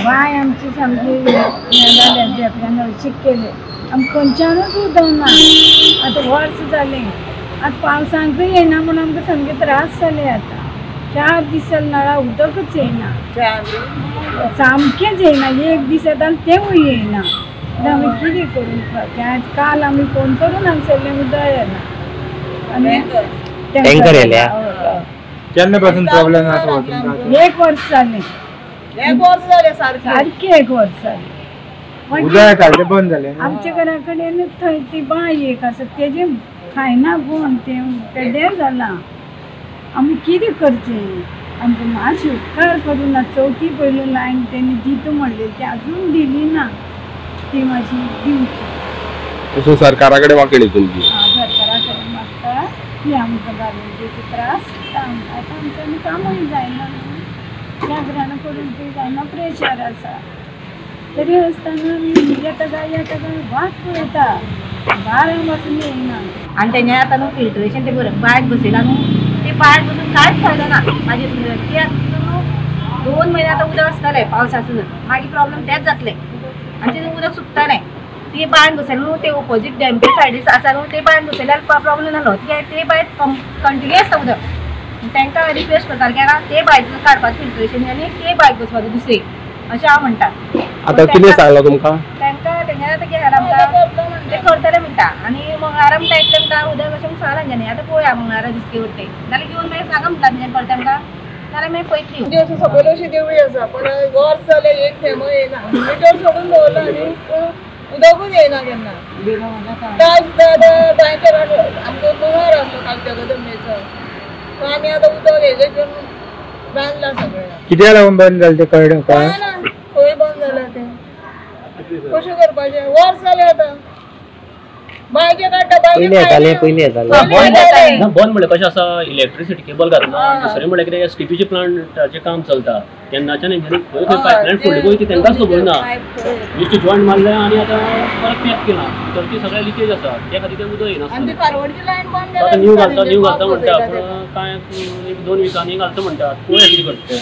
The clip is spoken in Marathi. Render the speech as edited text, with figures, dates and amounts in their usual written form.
बाय आमची सामकी मेळाले आपल्याला हळशीक केले आम खंयच्यानूच उदक ना आतां वर्स जालें आतां पावसांकूय येना म्हूण आमकां सामके त्रास जाले आतां 4 दीस जाले नळा उदकच येना सामकेंच येना एक दीस येता आनी तेंवूय येना आमी कितें करूं काल आमी फोन करून हांगसरलें उदक येना आनी टँकर येयल्या केन्नापासून प्रॉब्लेम आसा तुमकां? 1 वर्स जालें सारकें 1 वर्स जालें उदक सारकें बंद जालें आमच्या घरा कडेन थंय ती बांय एक आसा तेजे खायना कोण तें पेड्डेर जालां आमी कितें करचें आमकां मातशी उपकार करून ना चवथी पयली लायन तेणी दिता म्हणलें ती आजून दिली ना ती मातशी दिवची सो सरकारा कडेन वाकडी तुमची सरकारा कडेन मागता ती आमकां गार्मेंटीचे त्रास आतां आमच्यांनी कामूय जायना जागरण करून ती जायना प्रेशर आसा तरी आसतना येता काय वाट पळयता बारा पासून येयना आणि तेणे आतां न्हू फिल्ट्रेशन ते बरें बायक बसयला न्हू ते बायक बसून कांयच फायदो ना मागीर ते आतां 2 म्हयने आतां उदक आसतालें पावसाचो मागीर प्रॉब्लेम तेच जातलें आनी तेतून उदक सुकतालें ती बायक बसयलें न्हू ते ऑपोजीट डॅम्पे सायडीस आसा न्हू ते बायक बसयल्यार प्रॉब्लेम जालो ते बायक कंटिन्यू आसता उदक तांकां रिक्वेस्ट करताले की ते बायक काडपाचें फिल्ट्रेशन आनी ते बायक बसपाचें दुसरी अशें हांव म्हणटा आता कितें सांगला तुमकां तांकां तेंगे आतां कितें आमकां ते करतले म्हणटा आनी मंगळारा म्हणटा इतलें म्हणटा उदक अशें सांगलां तेणी आतां पळोवया मंगळारा दिसके उरते नाल्यार घेवन मागीर सांगा म्हणटा तेंच्यानी कळटा आमकां नाल्यार मागीर पयतली म्हणजे अशी सकयल अशी देवळी आसा पण वर्स जालें एक थेंब येना मिटर सोडून दवरला आनी उदकूच येना केन्ना कांय सुद्दां आतां बांयचेर आमचो दोंगर आसलो कालच्या गदमेचो तो आमी आतां उदक हेजे करून बांदलां सगळें कित्याक लागून बंद जालें तें कळ्ळें तुका? खंय बंद जालां तें कशें करपाचें वर्स जालें आतां बायके काडटा पयलीं येतालें बंद म्हणल्यार कशें आसा इलेक्ट्रिसिटी केबल घालना दुसरें म्हणल्यार कितें एसटीपीचे प्लांटाचें काम चलता तेन्नाच्यान हेंच्यांनी खंय खंय पायपलायन फोडली पळय ती तेंकांच खबर ना नुस्तें जॉयंट मारलें आनी आतां परत पॅक केलां तर ती सगळें लिकेज आसा त्या खातीर तें उदक येना आतां न्यू घालता म्हणटा पूण कांय 1-2 विकांनी घालता म्हणटा पळोवया कितें करता तें